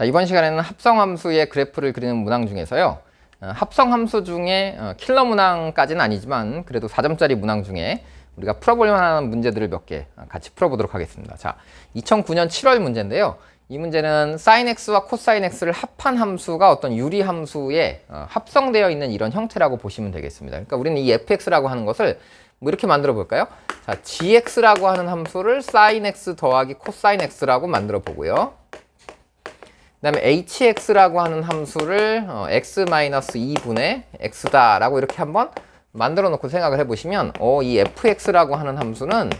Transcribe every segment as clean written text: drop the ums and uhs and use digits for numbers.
자, 이번 시간에는 합성함수의 그래프를 그리는 문항 중에서요. 합성함수 중에 킬러 문항까지는 아니지만 그래도 4점짜리 문항 중에 우리가 풀어볼 만한 문제들을 몇 개 같이 풀어보도록 하겠습니다. 자, 2009년 7월 문제인데요. 이 문제는 sin x와 cosine x를 합한 함수가 어떤 유리 함수에 합성되어 있는 이런 형태라고 보시면 되겠습니다. 그러니까 우리는 이 fx라고 하는 것을 뭐 이렇게 만들어 볼까요? 자, gx라고 하는 함수를 sin x 더하기 cosine x라고 만들어 보고요. 그 다음에 hx라고 하는 함수를 x-2분의 x다 라고 이렇게 한번 만들어 놓고 생각을 해보시면 이 fx라고 하는 함수는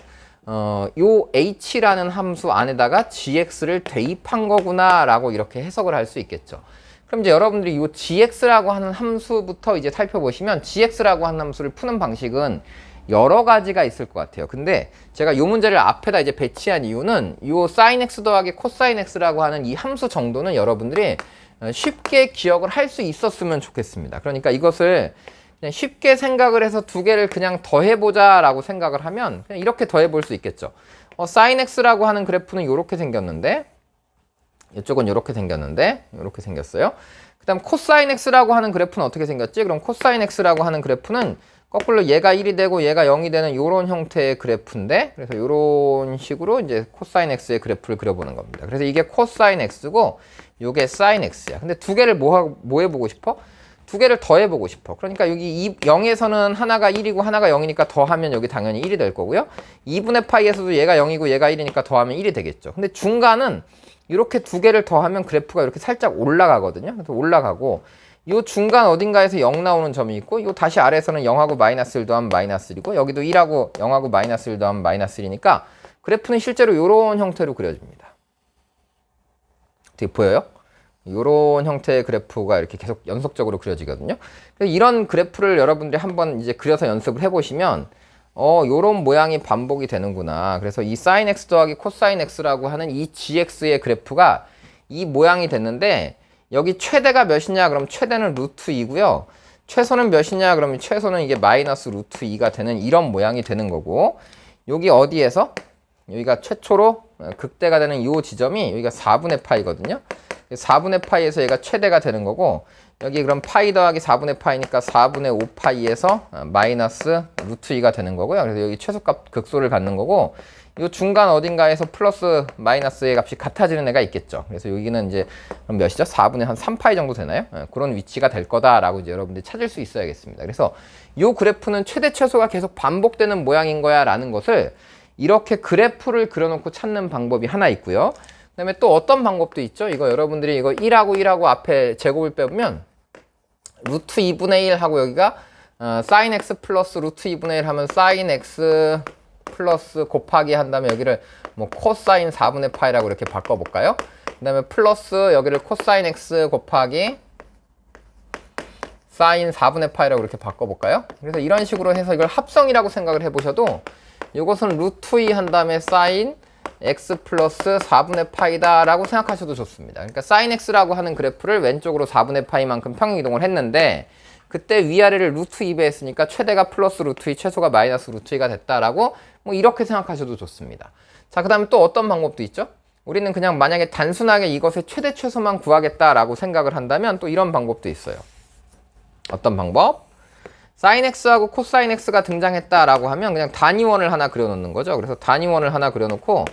요 h라는 함수 안에다가 gx를 대입한 거구나 라고 이렇게 해석을 할 수 있겠죠. 그럼 이제 여러분들이 요 gx라고 하는 함수부터 이제 살펴보시면 gx라고 하는 함수를 푸는 방식은 여러 가지가 있을 것 같아요. 근데 제가 요 문제를 앞에다 이제 배치한 이유는 요 sin x 더하기 cosine x라고 하는 이 함수 정도는 여러분들이 쉽게 기억을 할 수 있었으면 좋겠습니다. 그러니까 이것을 그냥 쉽게 생각을 해서 두 개를 그냥 더해보자 라고 생각을 하면 그냥 이렇게 더해볼 수 있겠죠. sin x라고 하는 그래프는 이렇게 생겼는데 이쪽은 이렇게 생겼는데 이렇게 생겼어요. 그 다음 cosine x라고 하는 그래프는 어떻게 생겼지? 그럼 cosine x라고 하는 그래프는 거꾸로 얘가 1이 되고 얘가 0이 되는 이런 형태의 그래프인데, 그래서 이런 식으로 이제 코사인 x의 그래프를 그려보는 겁니다. 그래서 이게 코사인 x고 이게 사인 x야. 근데 두 개를 뭐 해보고 싶어? 두 개를 더해보고 싶어. 그러니까 여기 0에서는 하나가 1이고 하나가 0이니까 더하면 여기 당연히 1이 될 거고요. 2분의 파이에서도 얘가 0이고 얘가 1이니까 더하면 1이 되겠죠. 근데 중간은 이렇게 두 개를 더하면 그래프가 이렇게 살짝 올라가거든요. 그래서 올라가고 요 중간 어딘가에서 0 나오는 점이 있고 요 다시 아래에서는 0하고 마이너스 1 더하면 마이너스 1이고 여기도 1하고 0하고 마이너스 1 더하면 마이너스 1이니까 그래프는 실제로 요런 형태로 그려집니다. 어떻게 보여요? 요런 형태의 그래프가 이렇게 계속 연속적으로 그려지거든요. 그래서 이런 그래프를 여러분들이 한번 이제 그려서 연습을 해보시면 요런 모양이 반복이 되는구나. 그래서 이 sin x 더하기 cosine x라고 하는 이 gx의 그래프가 이 모양이 됐는데 여기 최대가 몇이냐? 그럼 최대는 루트 2고요. 최소는 몇이냐? 그러면 최소는 이게 마이너스 루트 2가 되는 이런 모양이 되는 거고, 여기 어디에서? 여기가 최초로 극대가 되는 이 지점이 여기가 4분의 파이거든요. 4분의 파이에서 얘가 최대가 되는 거고, 여기 그럼 파이 더하기 4분의 파이니까 4분의 5파이에서 마이너스 루트 2가 되는 거고요. 그래서 여기 최소값 극소를 갖는 거고, 이 중간 어딘가에서 플러스 마이너스의 값이 같아지는 애가 있겠죠. 그래서 여기는 이제 그럼 몇이죠? 4분의 한 3파이 정도 되나요? 그런 위치가 될 거다라고 이제 여러분들이 찾을 수 있어야겠습니다. 그래서 이 그래프는 최대 최소가 계속 반복되는 모양인 거야 라는 것을 이렇게 그래프를 그려놓고 찾는 방법이 하나 있고요. 그 다음에 또 어떤 방법도 있죠. 이거 여러분들이 이거 1하고 앞에 제곱을 빼보면 루트 2분의 1 하고 여기가 sin x 플러스 루트 2분의 1 하면 sin x 플러스 곱하기 한 다음에 여기를 뭐 코사인 4분의 파이라고 이렇게 바꿔볼까요? 그 다음에 플러스 여기를 코사인 x 곱하기 사인 4분의 파이라고 이렇게 바꿔볼까요? 그래서 이런 식으로 해서 이걸 합성이라고 생각을 해보셔도 이것은 루트 2 한 다음에 사인 x 플러스 4분의 파이다 라고 생각하셔도 좋습니다. 그러니까 사인 x라고 하는 그래프를 왼쪽으로 4분의 파이만큼 평행이동을 했는데 그때 위아래를 루트 2배 했으니까 최대가 플러스 루트 2, 최소가 마이너스 루트 2가 됐다라고 뭐 이렇게 생각하셔도 좋습니다. 자, 그 다음에 또 어떤 방법도 있죠? 우리는 그냥 만약에 단순하게 이것의 최대 최소만 구하겠다라고 생각을 한다면 또 이런 방법도 있어요. 어떤 방법? sin x하고 cosine x가 등장했다라고 하면 그냥 단위원을 하나 그려놓는 거죠. 그래서 단위원을 하나 그려놓고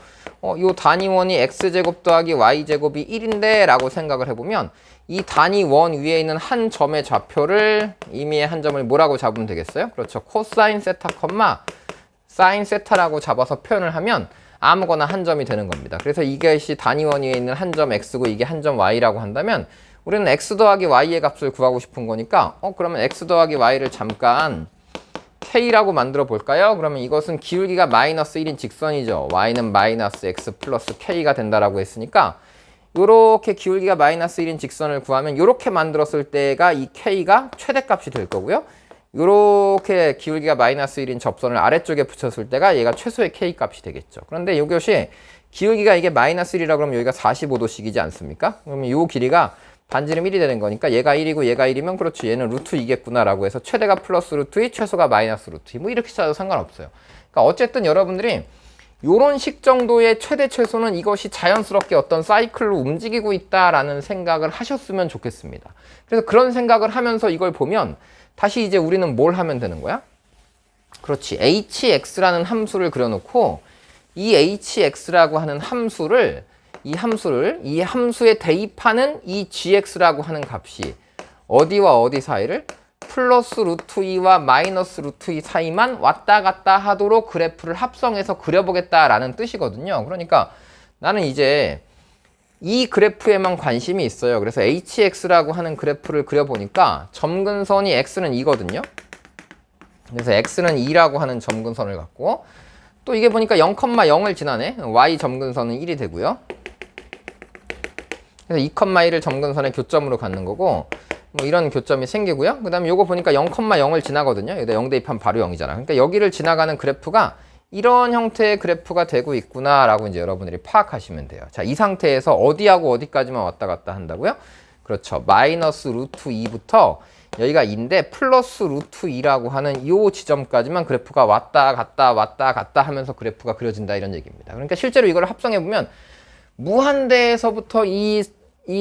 요 단위원이 x제곱 더하기 y제곱이 1인데 라고 생각을 해보면 이 단위원 위에 있는 한 점의 좌표를 임의의 한 점을 뭐라고 잡으면 되겠어요? 그렇죠. 코사인 세타 컴마 사인 세타라고 잡아서 표현을 하면 아무거나 한 점이 되는 겁니다. 그래서 이것이 단위원 위에 있는 한 점 x고 이게 한 점 y라고 한다면 우리는 x 더하기 y의 값을 구하고 싶은 거니까 그러면 x 더하기 y를 잠깐 k라고 만들어 볼까요? 그러면 이것은 기울기가 마이너스 1인 직선이죠. y는 마이너스 x 플러스 k가 된다라고 했으니까 요렇게 기울기가 마이너스 1인 직선을 구하면 요렇게 만들었을 때가 이 k가 최대값이 될 거고요. 요렇게 기울기가 마이너스 1인 접선을 아래쪽에 붙였을 때가 얘가 최소의 k 값이 되겠죠. 그런데 이것이 기울기가 이게 마이너스 1이라 그러면 여기가 45도씩이지 않습니까? 그러면 요 길이가 반지름 1이 되는 거니까 얘가 1이고 얘가 1이면 그렇지 얘는 루트 2겠구나 라고 해서 최대가 플러스 루트 2, 최소가 마이너스 루트 2 뭐 이렇게 찾아도 상관없어요. 그러니까 어쨌든 여러분들이 요런 식 정도의 최대 최소는 이것이 자연스럽게 어떤 사이클로 움직이고 있다라는 생각을 하셨으면 좋겠습니다. 그래서 그런 생각을 하면서 이걸 보면 다시 이제 우리는 뭘 하면 되는 거야? 그렇지. hx라는 함수를 그려놓고 이 hx라고 하는 함수를 이 함수에 대입하는 이 gx라고 하는 값이 어디와 어디 사이를 플러스 루트 2와 마이너스 루트 2 사이만 왔다 갔다 하도록 그래프를 합성해서 그려보겠다라는 뜻이거든요. 그러니까 나는 이제 이 그래프에만 관심이 있어요. 그래서 hx라고 하는 그래프를 그려보니까 점근선이 x는 2거든요. 그래서 x는 2라고 하는 점근선을 갖고 또 이게 보니까 0,0을 지나네. y 점근선은 1이 되고요. 그래서 2,1을 점근선의 교점으로 갖는 거고 뭐 이런 교점이 생기고요. 그 다음에 요거 보니까 0,0을 지나거든요. 여기다 0 대입하면 바로 0이잖아. 그러니까 여기를 지나가는 그래프가 이런 형태의 그래프가 되고 있구나 라고 이제 여러분들이 파악하시면 돼요. 자, 이 상태에서 어디하고 어디까지만 왔다 갔다 한다고요? 그렇죠. 마이너스 루트 2부터 여기가 2인데 플러스 루트 2라고 하는 이 지점까지만 그래프가 왔다 갔다 하면서 그래프가 그려진다 이런 얘기입니다. 그러니까 실제로 이걸 합성해보면 무한대에서부터 이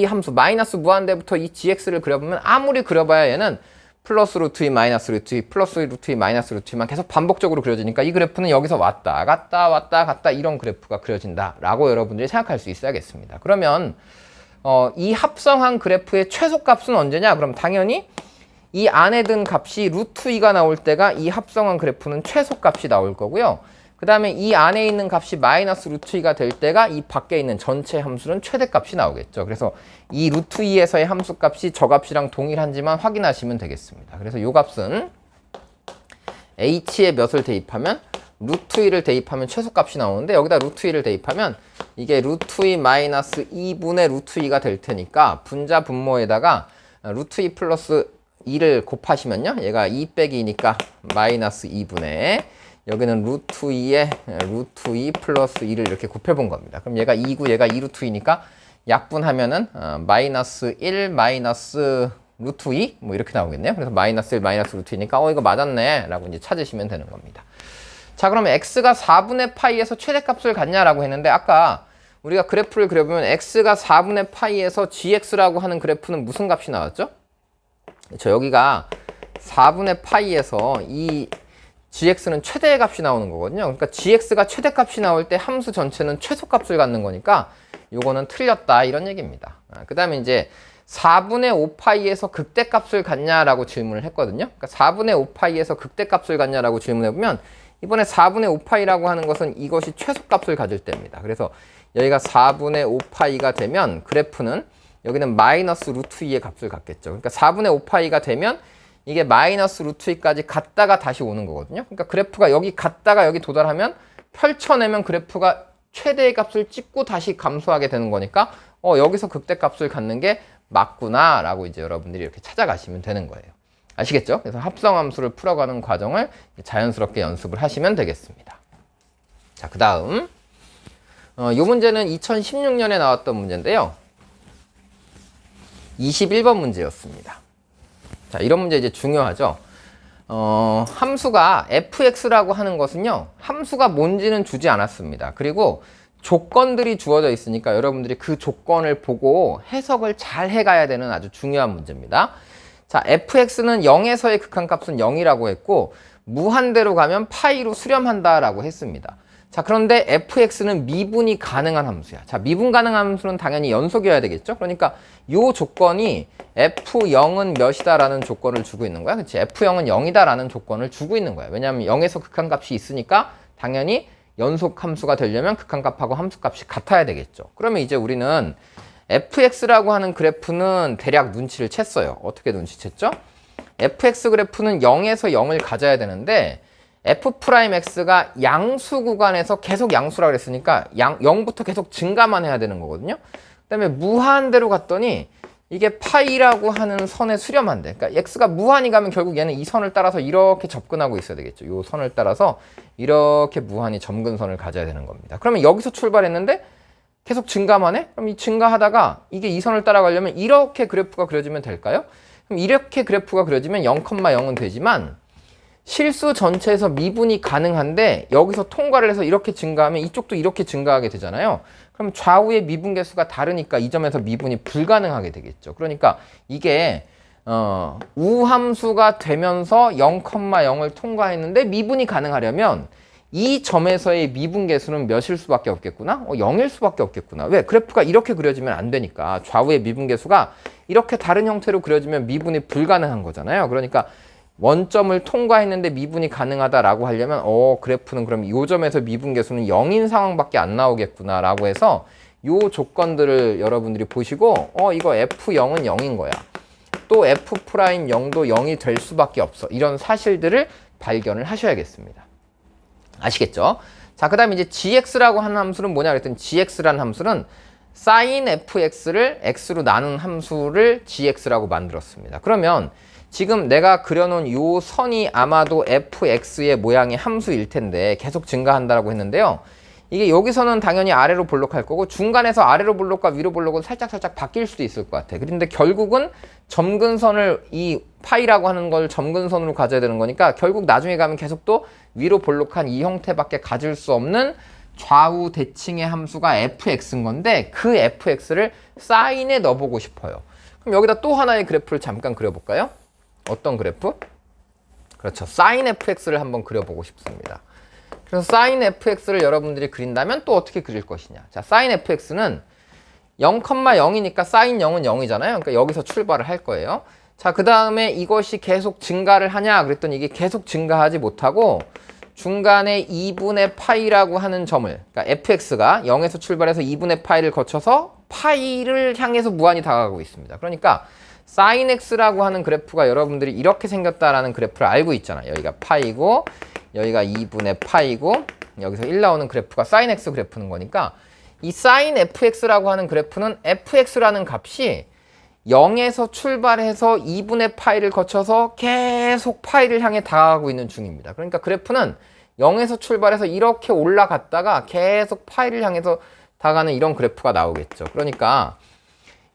함수 마이너스 무한대부터 이 gx를 그려보면 아무리 그려봐야 얘는 플러스 루트 2 마이너스 루트 2 플러스 루트 2 마이너스 루트 2만 계속 반복적으로 그려지니까 이 그래프는 여기서 왔다 갔다 이런 그래프가 그려진다 라고 여러분들이 생각할 수 있어야겠습니다. 그러면 이 합성한 그래프의 최소값은 언제냐? 그럼 당연히 이 안에 든 값이 루트 2가 나올 때가 이 합성한 그래프는 최소값이 나올 거고요. 그 다음에 이 안에 있는 값이 마이너스 루트 2가 될 때가 이 밖에 있는 전체 함수는 최대값이 나오겠죠. 그래서 이 루트 2에서의 함수값이 저 값이랑 동일한지만 확인하시면 되겠습니다. 그래서 이 값은 h에 몇을 대입하면 루트 2를 대입하면 최소값이 나오는데 여기다 루트 2를 대입하면 이게 루트 2 마이너스 2분의 루트 2가 될 테니까 분자 분모에다가 루트 2 플러스 2를 곱하시면요. 얘가 2 빼기 2니까 마이너스 2분의 여기는 루트 2에 루트 2 플러스 2를 이렇게 곱해본 겁니다. 그럼 얘가 2고 얘가 2 루트 2니까 약분하면은 마이너스 1 마이너스 루트 2 뭐 이렇게 나오겠네요. 그래서 마이너스 1 마이너스 루트 2니까 이거 맞았네 라고 이제 찾으시면 되는 겁니다. 자, 그러면 x가 4분의 파이에서 최대값을 갖냐라고 했는데 아까 우리가 그래프를 그려보면 x가 4분의 파이에서 gx라고 하는 그래프는 무슨 값이 나왔죠? 그렇죠. 여기가 4분의 파이에서 이 gx는 최대의 값이 나오는 거거든요. 그러니까 gx가 최대값이 나올 때 함수 전체는 최소값을 갖는 거니까 요거는 틀렸다 이런 얘기입니다. 그 다음에 이제 4분의 5파이에서 극대값을 갖냐라고 질문을 했거든요. 그러니까 4분의 5파이에서 극대값을 갖냐라고 질문해보면 이번에 4분의 5파이라고 하는 것은 이것이 최소값을 가질 때입니다. 그래서 여기가 4분의 5파이가 되면 그래프는 여기는 마이너스 루트 2의 값을 갖겠죠. 그러니까 4분의 5파이가 되면 이게 마이너스 루트 2까지 갔다가 다시 오는 거거든요. 그러니까 그래프가 여기 갔다가 여기 도달하면 펼쳐내면 그래프가 최대의 값을 찍고 다시 감소하게 되는 거니까 여기서 극대값을 갖는 게 맞구나 라고 이제 여러분들이 이렇게 찾아가시면 되는 거예요. 아시겠죠? 그래서 합성함수를 풀어가는 과정을 자연스럽게 연습을 하시면 되겠습니다. 자, 그 다음 이 문제는 2016년에 나왔던 문제인데요. 21번 문제였습니다. 자, 이런 문제 이제 중요하죠. 함수가 fx라고 하는 것은요, 함수가 뭔지는 주지 않았습니다. 그리고 조건들이 주어져 있으니까 여러분들이 그 조건을 보고 해석을 잘 해가야 되는 아주 중요한 문제입니다. 자, fx는 0에서의 극한값은 0이라고 했고 무한대로 가면 파이로 수렴한다라고 했습니다. 자, 그런데 fx는 미분이 가능한 함수야. 자, 미분 가능한 함수는 당연히 연속이어야 되겠죠. 그러니까 요 조건이 f0은 몇이다라는 조건을 주고 있는 거야. 그치? f0은 0이다라는 조건을 주고 있는 거야. 왜냐하면 0에서 극한값이 있으니까 당연히 연속 함수가 되려면 극한값하고 함수값이 같아야 되겠죠. 그러면 이제 우리는 fx라고 하는 그래프는 대략 눈치를 챘어요. 어떻게 눈치챘죠? fx 그래프는 0에서 0을 가져야 되는데 f'x가 양수 구간에서 계속 양수라고 그랬으니까 0부터 계속 증가만 해야 되는 거거든요. 그 다음에 무한대로 갔더니 이게 파이라고 하는 선에 수렴한대. 그러니까 x가 무한히 가면 결국 얘는 이 선을 따라서 이렇게 접근하고 있어야 되겠죠. 이 선을 따라서 이렇게 무한히 점근선을 가져야 되는 겁니다. 그러면 여기서 출발했는데 계속 증가만 해? 그럼 이 증가하다가 이게 이 선을 따라가려면 이렇게 그래프가 그려지면 될까요? 그럼 이렇게 그래프가 그려지면 0,0은 되지만 실수 전체에서 미분이 가능한데 여기서 통과를 해서 이렇게 증가하면 이쪽도 이렇게 증가하게 되잖아요. 그럼 좌우의 미분 개수가 다르니까 이 점에서 미분이 불가능하게 되겠죠. 그러니까 이게 우함수가 되면서 0,0을 통과했는데 미분이 가능하려면 이 점에서의 미분 개수는 몇일 수밖에 없겠구나? 0일 수밖에 없겠구나. 왜? 그래프가 이렇게 그려지면 안 되니까. 좌우의 미분 개수가 이렇게 다른 형태로 그려지면 미분이 불가능한 거잖아요. 그러니까 원점을 통과했는데 미분이 가능하다라고 하려면 그래프는 그럼 이 점에서 미분 개수는 0인 상황밖에 안 나오겠구나 라고 해서 이 조건들을 여러분들이 보시고 이거 F0은 0인 거야. 또 F'0도 0이 될 수밖에 없어. 이런 사실들을 발견을 하셔야겠습니다. 아시겠죠? 자, 그 다음에 이제 gx라고 하는 함수는 뭐냐 그랬더니 gx라는 함수는 sin fx를 x로 나눈 함수를 gx라고 만들었습니다. 그러면 지금 내가 그려놓은 요 선이 아마도 fx의 모양의 함수일 텐데 계속 증가한다라고 했는데요. 이게 여기서는 당연히 아래로 볼록할 거고 중간에서 아래로 볼록과 위로 볼록은 살짝 바뀔 수도 있을 것 같아. 그런데 결국은 점근선을 이 파이라고 하는 걸 점근선으로 가져야 되는 거니까 결국 나중에 가면 계속 또 위로 볼록한 이 형태밖에 가질 수 없는 좌우 대칭의 함수가 fx인 건데 그 fx를 사인에 넣어보고 싶어요. 그럼 여기다 또 하나의 그래프를 잠깐 그려볼까요? 어떤 그래프? 그렇죠. sin fx를 한번 그려보고 싶습니다. 그래서 sin fx를 여러분들이 그린다면 또 어떻게 그릴 것이냐. 자, sin fx는 0,0이니까 sin 0은 0이잖아요. 그러니까 여기서 출발을 할 거예요. 자, 그 다음에 이것이 계속 증가를 하냐 그랬더니 이게 계속 증가하지 못하고 중간에 2분의 파이라고 하는 점을, 그러니까 fx가 0에서 출발해서 2분의 파이를 거쳐서 파이를 향해서 무한히 다가가고 있습니다. 그러니까 sin x라고 하는 그래프가 여러분들이 이렇게 생겼다라는 그래프를 알고 있잖아요. 여기가 파이고 여기가 2분의 파이고 여기서 1 나오는 그래프가 sin x 그래프는 거니까 이 sin fx라고 하는 그래프는 fx라는 값이 0에서 출발해서 2분의 파이를 거쳐서 계속 파이를 향해 다가가고 있는 중입니다. 그러니까 그래프는 0에서 출발해서 이렇게 올라갔다가 계속 파이를 향해서 다가가는 이런 그래프가 나오겠죠. 그러니까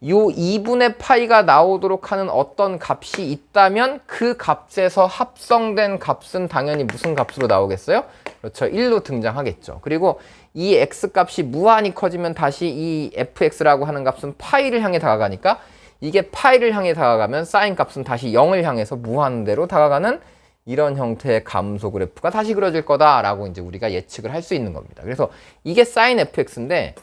요 2분의 파이가 나오도록 하는 어떤 값이 있다면 그 값에서 합성된 값은 당연히 무슨 값으로 나오겠어요? 그렇죠. 1로 등장하겠죠. 그리고 이 x값이 무한히 커지면 다시 이 fx라고 하는 값은 파이를 향해 다가가니까 이게 파이를 향해 다가가면 사인 값은 다시 0을 향해서 무한대로 다가가는 이런 형태의 감소 그래프가 다시 그려질 거다라고 이제 우리가 예측을 할 수 있는 겁니다. 그래서 이게 sin fx인데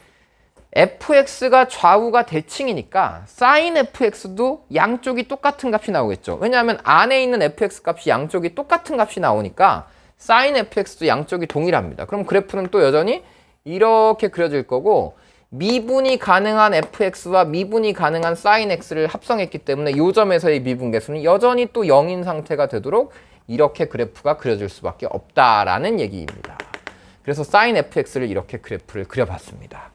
fx가 좌우가 대칭이니까 sin fx도 양쪽이 똑같은 값이 나오겠죠. 왜냐하면 안에 있는 fx 값이 양쪽이 똑같은 값이 나오니까 sin fx도 양쪽이 동일합니다. 그럼 그래프는 또 여전히 이렇게 그려질 거고 미분이 가능한 fx와 미분이 가능한 sin x를 합성했기 때문에 이 점에서의 미분 계수는 여전히 또 0인 상태가 되도록 이렇게 그래프가 그려질 수밖에 없다라는 얘기입니다. 그래서 sin fx를 이렇게 그래프를 그려봤습니다.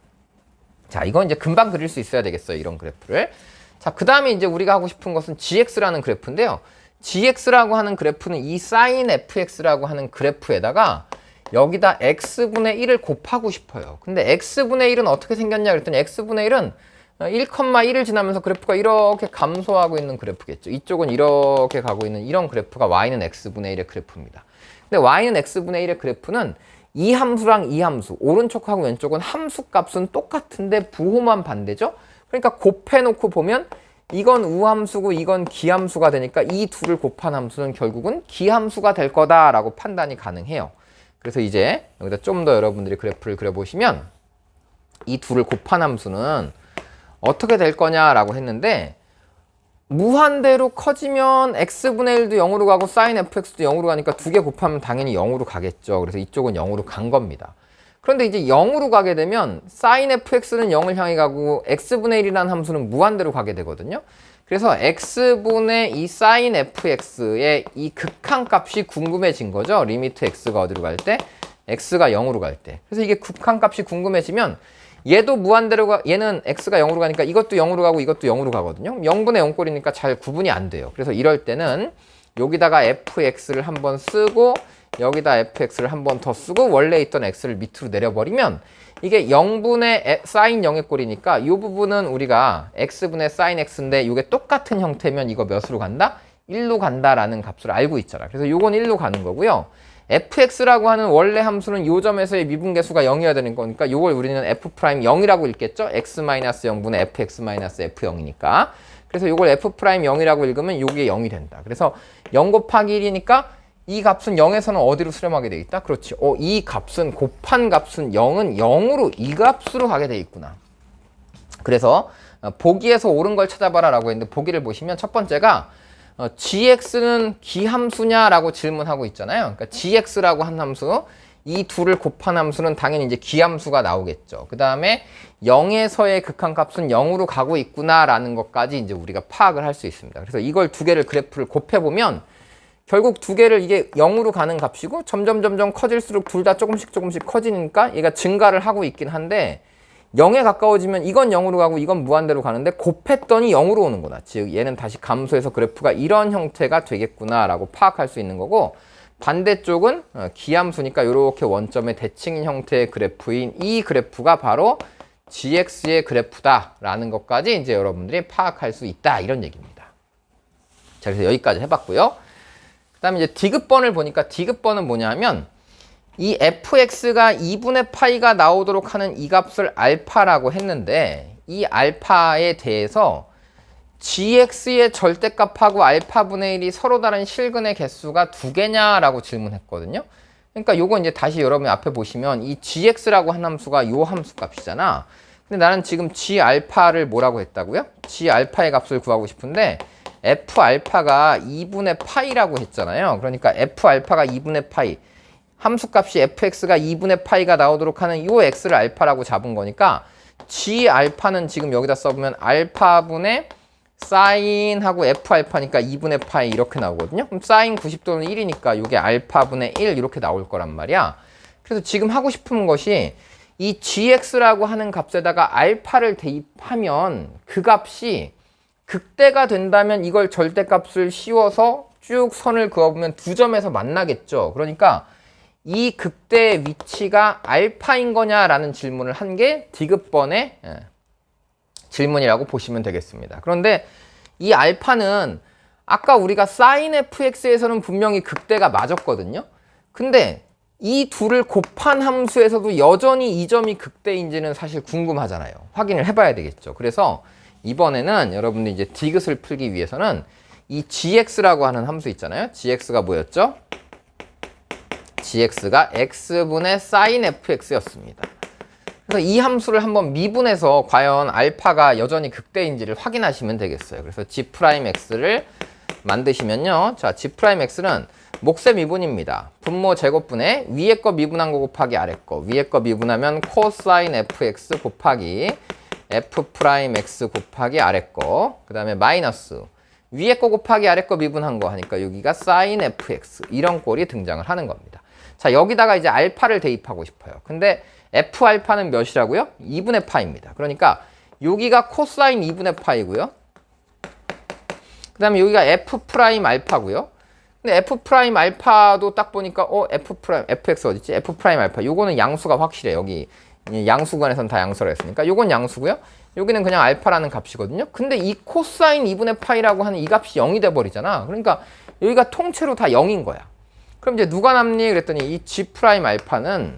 자, 이건 이제 금방 그릴 수 있어야 되겠어요. 이런 그래프를. 자, 그 다음에 이제 우리가 하고 싶은 것은 gx라는 그래프인데요. gx라고 하는 그래프는 이 sin fx라고 하는 그래프에다가 여기다 x분의 1을 곱하고 싶어요. 근데 x분의 1은 어떻게 생겼냐 그랬더니 x분의 1은 1,1을 지나면서 그래프가 이렇게 감소하고 있는 그래프겠죠. 이쪽은 이렇게 가고 있는 이런 그래프가 y는 x분의 1의 그래프입니다. 근데 y는 x분의 1의 그래프는 이 함수랑 이 함수, 오른쪽하고 왼쪽은 함수 값은 똑같은데 부호만 반대죠. 그러니까 곱해놓고 보면 이건 우함수고 이건 기함수가 되니까 이 둘을 곱한 함수는 결국은 기함수가 될 거다라고 판단이 가능해요. 그래서 이제 여기다 좀 더 여러분들이 그래프를 그려보시면 이 둘을 곱한 함수는 어떻게 될 거냐라고 했는데 무한대로 커지면 x분의 1도 0으로 가고 sin fx도 0으로 가니까 두 개 곱하면 당연히 0으로 가겠죠. 그래서 이쪽은 0으로 간 겁니다. 그런데 이제 0으로 가게 되면 sin fx는 0을 향해 가고 x분의 1이라는 함수는 무한대로 가게 되거든요. 그래서 x분의 이 sin fx의 이 극한값이 궁금해진 거죠. 리미트 x가 어디로 갈 때? x가 0으로 갈 때. 그래서 이게 극한값이 궁금해지면 얘도 무한대로 가, 얘는 x가 0으로 가니까 이것도 0으로 가고 이것도 0으로 가거든요. 0분의 0꼴이니까 잘 구분이 안 돼요. 그래서 이럴 때는 여기다가 fx를 한번 쓰고 여기다 fx를 한 번 더 쓰고 원래 있던 x를 밑으로 내려버리면 이게 0분의 sin 0의 꼴이니까 이 부분은 우리가 x분의 sin x인데 이게 똑같은 형태면 이거 몇으로 간다? 1로 간다라는 값을 알고 있잖아. 그래서 요건 1로 가는 거고요. fx라고 하는 원래 함수는 요 점에서의 미분계수가 0이어야 되는 거니까 요걸 우리는 f'0이라고 읽겠죠? x-0분의 fx-f0이니까. 그래서 요걸 f'0이라고 읽으면 요게 0이 된다. 그래서 0 곱하기 1이니까 이 값은 0에서는 어디로 수렴하게 돼 있다? 그렇지. 이 값은 곱한 값은 0은 0으로 이 값으로 가게 돼 있구나. 그래서 보기에서 옳은 걸 찾아봐라 라고 했는데 보기를 보시면 첫 번째가 gx는 기함수냐라고 질문하고 있잖아요. 그러니까 gx라고 한 함수, 이 둘을 곱한 함수는 당연히 이제 기함수가 나오겠죠. 그 다음에 0에서의 극한값은 0으로 가고 있구나라는 것까지 이제 우리가 파악을 할 수 있습니다. 그래서 이걸 두 개를 그래프를 곱해보면 결국 두 개를 이게 0으로 가는 값이고 점점 커질수록 둘 다 조금씩 커지니까 얘가 증가를 하고 있긴 한데 0에 가까워지면 이건 0으로 가고 이건 무한대로 가는데 곱했더니 0으로 오는 거다. 즉 얘는 다시 감소해서 그래프가 이런 형태가 되겠구나 라고 파악할 수 있는 거고, 반대쪽은 기함수니까 이렇게 원점의 대칭인 형태의 그래프인 이 그래프가 바로 gx의 그래프다 라는 것까지 이제 여러분들이 파악할 수 있다, 이런 얘기입니다. 자, 그래서 여기까지 해봤고요. 그 다음에 이제 디귿번을 보니까 디귿번은 뭐냐면 이 fx가 2분의 파이가 나오도록 하는 이 값을 알파라고 했는데, 이 알파에 대해서 gx의 절대값하고 알파분의 1이 서로 다른 실근의 개수가 두 개냐라고 질문했거든요. 그러니까 요건 이제 다시 여러분이 앞에 보시면 이 gx라고 한 함수가 요 함수 값이잖아. 근데 나는 지금 g 알파를 뭐라고 했다고요? g 알파의 값을 구하고 싶은데 f 알파가 2분의 파이라고 했잖아요. 그러니까 f 알파가 2분의 파이, 함수값이 fx가 2분의 파이가 나오도록 하는 요 x를 알파라고 잡은 거니까 g 알파는 지금 여기다 써보면 알파분의 사인하고 f 알파니까 2분의 파이 이렇게 나오거든요. 그럼 사인 90도는 1이니까 이게 알파분의 1 이렇게 나올 거란 말이야. 그래서 지금 하고 싶은 것이 이 gx라고 하는 값에다가 알파를 대입하면 그 값이 극대가 된다면 이걸 절대값을 씌워서 쭉 선을 그어보면 두 점에서 만나겠죠. 그러니까 이 극대의 위치가 알파인 거냐라는 질문을 한 게 디귿번의 질문이라고 보시면 되겠습니다. 그런데 이 알파는 아까 우리가 sin fx에서는 분명히 극대가 맞았거든요. 근데 이 둘을 곱한 함수에서도 여전히 이 점이 극대인지는 사실 궁금하잖아요. 확인을 해봐야 되겠죠. 그래서 이번에는 여러분들 이제 디귿을 풀기 위해서는 이 gx라고 하는 함수 있잖아요. gx가 뭐였죠? gx가 x분의 sin fx였습니다. 그래서 이 함수를 한번 미분해서 과연 알파가 여전히 극대인지를 확인하시면 되겠어요. 그래서 g'x를 만드시면요. 자, g'x는 몫의 미분입니다. 분모 제곱분의 위에 거 미분한 거 곱하기 아래 거. 위에 거 미분하면 코사인 fx 곱하기 f'x 곱하기 아래 거. 그 다음에 마이너스 위에 거 곱하기 아래 거 미분한 거 하니까 여기가 sin fx, 이런 꼴이 등장을 하는 겁니다. 자, 여기다가 이제 알파를 대입하고 싶어요. 근데 f 알파는 몇이라고요? 2분의 파입니다. 그러니까 여기가 코사인 2분의 파이고요. 그 다음에 여기가 f 프라임 알파고요. 근데 f 프라임 알파도 딱 보니까 fx 어딨지? f 프라임 알파. 요거는 양수가 확실해. 여기 양수관에선 다 양수라 했으니까 요건 양수고요. 여기는 그냥 알파라는 값이거든요. 근데 이 코사인 2분의 파이라고 하는 이 값이 0이 돼 버리잖아. 그러니까 여기가 통째로 다 0인 거야. 그럼 이제 누가 남니? 그랬더니 이 g 프라임 알파는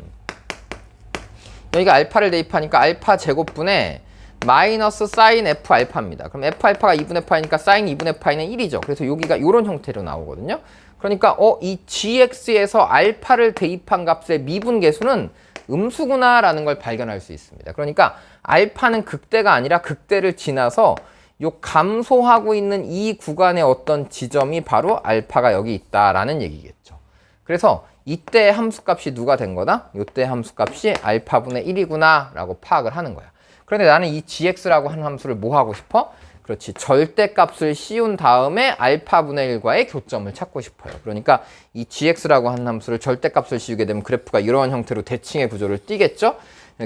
여기가 알파를 대입하니까 알파 제곱분의 마이너스 사인 f 알파입니다. 그럼 f 알파가 2분의 파이니까 사인 2분의 파이는 1이죠. 그래서 여기가 이런 형태로 나오거든요. 그러니까 이 gx에서 알파를 대입한 값의 미분계수는 음수구나 라는 걸 발견할 수 있습니다. 그러니까 알파는 극대가 아니라 극대를 지나서 요 감소하고 있는 이 구간의 어떤 지점이 바로 알파가 여기 있다라는 얘기겠죠. 그래서 이때 함수값이 누가 된 거다? 이때 함수값이 알파분의 1이구나 라고 파악을 하는 거야. 그런데 나는 이 gx라고 하는 함수를 뭐 하고 싶어? 그렇지, 절대값을 씌운 다음에 알파분의 1과의 교점을 찾고 싶어요. 그러니까 이 gx라고 하는 함수를 절대값을 씌우게 되면 그래프가 이런 형태로 대칭의 구조를 띠겠죠?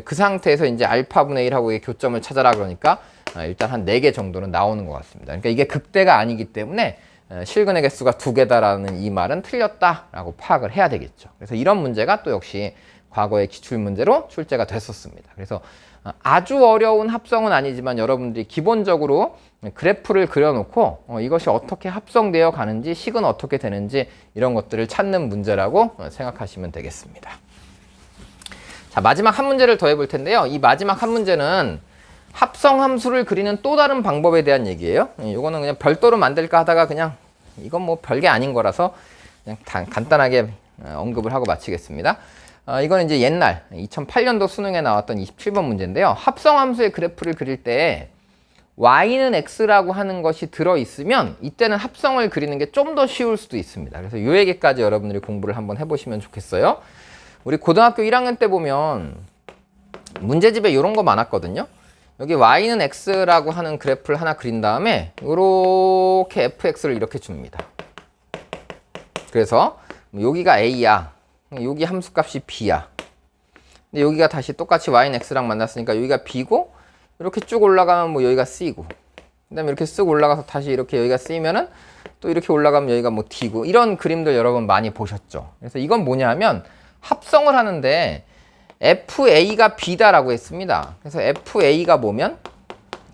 그 상태에서 이제 알파분의 1하고의 교점을 찾아라 그러니까 일단 한 4개 정도는 나오는 것 같습니다. 그러니까 이게 극대가 아니기 때문에 실근의 개수가 2개다라는 이 말은 틀렸다라고 파악을 해야 되겠죠. 그래서 이런 문제가 또 역시 과거의 기출문제로 출제가 됐었습니다. 그래서 아주 어려운 합성은 아니지만 여러분들이 기본적으로 그래프를 그려놓고 이것이 어떻게 합성되어 가는지, 식은 어떻게 되는지 이런 것들을 찾는 문제라고 생각하시면 되겠습니다. 자, 마지막 한 문제를 더 해볼 텐데요. 이 마지막 한 문제는 합성함수를 그리는 또 다른 방법에 대한 얘기예요. 이거는 그냥 별도로 만들까 하다가 그냥 이건 뭐 별게 아닌 거라서 그냥 간단하게 언급을 하고 마치겠습니다. 이건 이제 옛날 2008년도 수능에 나왔던 27번 문제인데요. 합성함수의 그래프를 그릴 때 y는 x라고 하는 것이 들어있으면 이때는 합성을 그리는 게 좀 더 쉬울 수도 있습니다. 그래서 이 얘기까지 여러분들이 공부를 한번 해보시면 좋겠어요. 우리 고등학교 1학년 때 보면 문제집에 이런 거 많았거든요. 여기 y는 x라고 하는 그래프를 하나 그린 다음에 이렇게 fx를 이렇게 줍니다. 그래서 여기가 a야. 여기 함수값이 b야. 근데 여기가 다시 똑같이 y는 x랑 만났으니까 여기가 b고, 이렇게 쭉 올라가면 뭐 여기가 c고, 그 다음에 이렇게 쓱 올라가서 다시 이렇게 여기가 c면은 또 이렇게 올라가면 여기가 뭐 d고, 이런 그림들 여러분 많이 보셨죠. 그래서 이건 뭐냐 하면 합성을 하는데 FA가 B다라고 했습니다. 그래서 FA가 뭐면?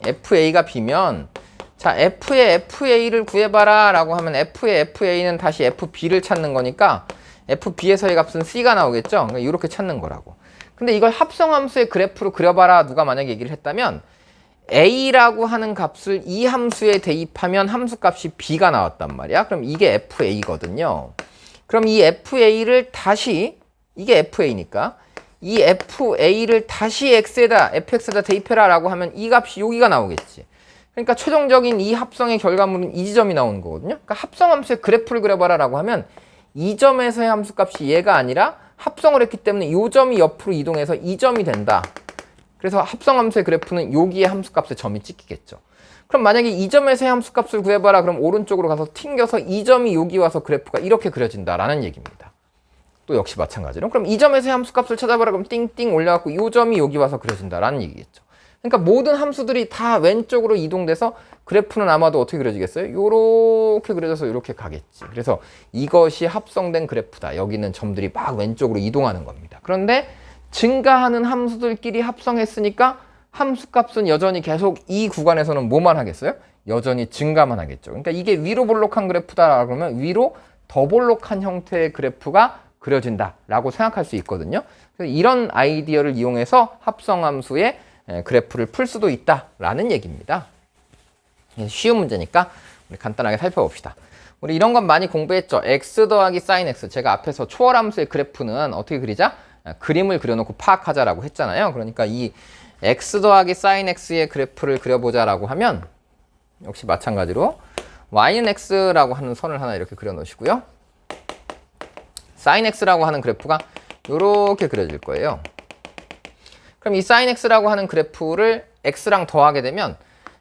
FA가 B면, 자, F의 FA를 구해봐라 라고 하면 F의 FA는 다시 FB를 찾는 거니까 FB에서의 값은 C가 나오겠죠? 그러니까 이렇게 찾는 거라고. 근데 이걸 합성함수의 그래프로 그려봐라 누가 만약에 얘기를 했다면 A라고 하는 값을 이 함수에 대입하면 함수값이 B가 나왔단 말이야. 그럼 이게 FA거든요. 그럼 이 FA를 다시, 이게 FA니까 이 FA를 다시 fx에다 대입해라 라고 하면 이 값이 여기가 나오겠지. 그러니까 최종적인 이 합성의 결과물은 이 지점이 나오는 거거든요. 그러니까 합성함수의 그래프를 그려봐라 라고 하면 이 점에서의 함수값이 얘가 아니라 합성을 했기 때문에 이 점이 옆으로 이동해서 이 점이 된다. 그래서 합성함수의 그래프는 여기에 함수값에 점이 찍히겠죠. 그럼 만약에 이 점에서의 함수값을 구해봐라 그럼 오른쪽으로 가서 튕겨서 이 점이 여기 와서 그래프가 이렇게 그려진다라는 얘기입니다. 또 역시 마찬가지로 그럼 이 점에서의 함수값을 찾아봐라 그럼 띵띵 올려갖고 이 점이 여기 와서 그려진다라는 얘기겠죠. 그러니까 모든 함수들이 다 왼쪽으로 이동돼서 그래프는 아마도 어떻게 그려지겠어요? 요렇게 그려져서 이렇게 가겠지. 그래서 이것이 합성된 그래프다. 여기 있는 점들이 막 왼쪽으로 이동하는 겁니다. 그런데 증가하는 함수들끼리 합성했으니까 함수값은 여전히 계속 이 구간에서는 뭐만 하겠어요? 여전히 증가만 하겠죠. 그러니까 이게 위로 볼록한 그래프다 그러면 위로 더 볼록한 형태의 그래프가 그려진다라고 생각할 수 있거든요. 그래서 이런 아이디어를 이용해서 합성함수의 그래프를 풀 수도 있다라는 얘기입니다. 쉬운 문제니까 우리 간단하게 살펴봅시다. 우리 이런 건 많이 공부했죠. x 더하기 sin x. 제가 앞에서 초월함수의 그래프는 어떻게 그리자? 그림을 그려놓고 파악하자라고 했잖아요. 그러니까 이 x 더하기 sin x의 그래프를 그려보자라고 하면 역시 마찬가지로 y는 x라고 하는 선을 하나 이렇게 그려놓으시고요. sin x라고 하는 그래프가 이렇게 그려질 거예요. 그럼 이 sin x라고 하는 그래프를 x랑 더하게 되면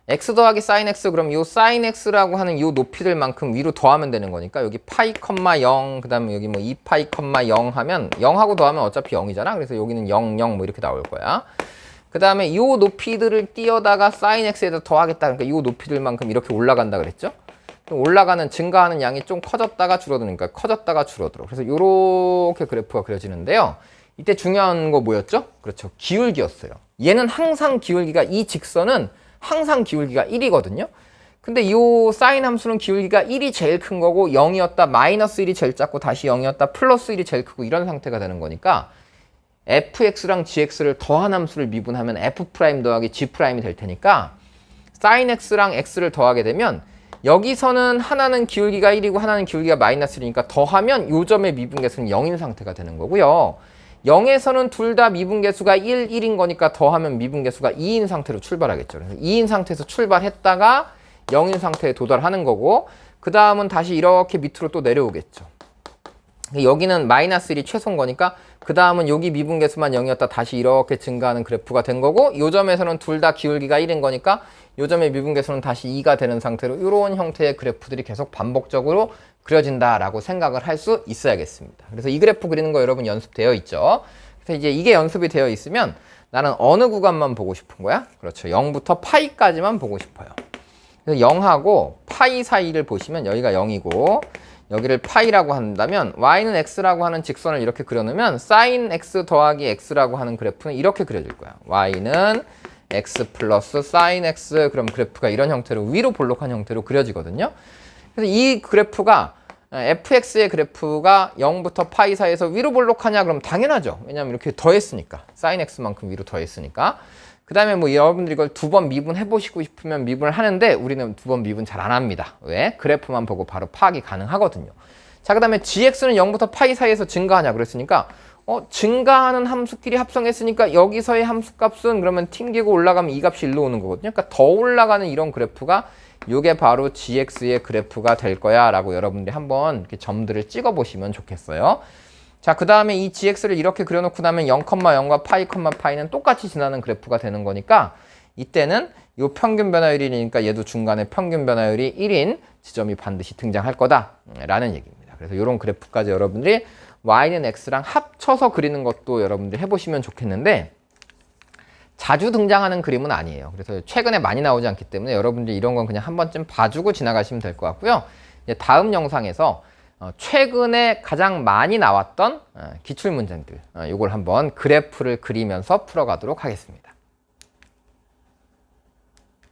x 더하기 sin x 그럼 이 sin x라고 하는 이 높이들만큼 위로 더하면 되는 거니까 여기 파이, 0 그 다음에 여기 뭐 2파이, 0 하면 0하고 더하면 어차피 0이잖아. 그래서 여기는 0, 0 뭐 이렇게 나올 거야. 그 다음에 이 높이들을 띄어다가 sin x에다 더하겠다. 그러니까 이 높이들만큼 이렇게 올라간다 그랬죠. 올라가는 증가하는 양이 좀 커졌다가 줄어드니까 커졌다가 줄어들어. 그래서 이렇게 그래프가 그려지는데요. 이때 중요한 거 뭐였죠? 그렇죠. 기울기였어요. 얘는 항상 기울기가 이 직선은 항상 기울기가 1이거든요. 근데 이 사인 함수는 기울기가 1이 제일 큰 거고 0이었다 마이너스 1이 제일 작고 다시 0이었다 플러스 1이 제일 크고 이런 상태가 되는 거니까 fx랑 gx를 더한 함수를 미분하면 f' 더하기 g'이 될 테니까 sin x랑 x를 더하게 되면 여기서는 하나는 기울기가 1이고 하나는 기울기가 마이너스 1이니까 더하면 요 점의 미분계수는 0인 상태가 되는 거고요. 0에서는 둘 다 미분계수가 1, 1인 거니까 더하면 미분계수가 2인 상태로 출발하겠죠. 그래서 2인 상태에서 출발했다가 0인 상태에 도달하는 거고 그 다음은 다시 이렇게 밑으로 또 내려오겠죠. 여기는 마이너스 1이 최소인 거니까 그 다음은 여기 미분계수만 0이었다 다시 이렇게 증가하는 그래프가 된 거고 요 점에서는 둘 다 기울기가 1인 거니까 요 점의 미분계수는 다시 2가 되는 상태로 이런 형태의 그래프들이 계속 반복적으로 그려진다라고 생각을 할 수 있어야겠습니다. 그래서 이 그래프 그리는 거 여러분 연습되어 있죠. 그래서 이제 이게 연습이 되어 있으면 나는 어느 구간만 보고 싶은 거야? 그렇죠. 0부터 파이까지만 보고 싶어요. 그래서 0하고 파이 사이를 보시면 여기가 0이고 여기를 파이라고 한다면 y는 x라고 하는 직선을 이렇게 그려놓으면 sin x 더하기 x라고 하는 그래프는 이렇게 그려질 거야. y는 x 플러스 sin x, 그럼 그래프가 이런 형태로 위로 볼록한 형태로 그려지거든요. 그래서 이 그래프가 fx의 그래프가 0부터 파이 사이에서 위로 볼록하냐? 그럼 당연하죠. 왜냐하면 이렇게 더했으니까. sin x만큼 위로 더했으니까. 그 다음에 뭐 여러분들이 이걸 두 번 미분해 보시고 싶으면 미분을 하는데 우리는 두 번 미분 잘 안 합니다. 왜? 그래프만 보고 바로 파악이 가능하거든요. 자, 그 다음에 gx는 0부터 파이 사이에서 증가하냐 그랬으니까 증가하는 함수끼리 합성했으니까 여기서의 함수값은 그러면 튕기고 올라가면 이 값이 일로 오는 거거든요. 그러니까 더 올라가는 이런 그래프가 이게 바로 gx의 그래프가 될 거야 라고 여러분들이 한번 이렇게 점들을 찍어 보시면 좋겠어요. 자, 그 다음에 이 gx를 이렇게 그려놓고 나면 0,0과 파이는 똑같이 지나는 그래프가 되는 거니까 이때는 이 평균 변화율이니까 얘도 중간에 평균 변화율이 1인 지점이 반드시 등장할 거다 라는 얘기입니다. 그래서 이런 그래프까지 여러분들이 y는 x랑 합쳐서 그리는 것도 여러분들이 해보시면 좋겠는데 자주 등장하는 그림은 아니에요. 그래서 최근에 많이 나오지 않기 때문에 여러분들이 이런 건 그냥 한 번쯤 봐주고 지나가시면 될 것 같고요. 이제 다음 영상에서 최근에 가장 많이 나왔던 기출문제들 이걸 한번 그래프를 그리면서 풀어가도록 하겠습니다.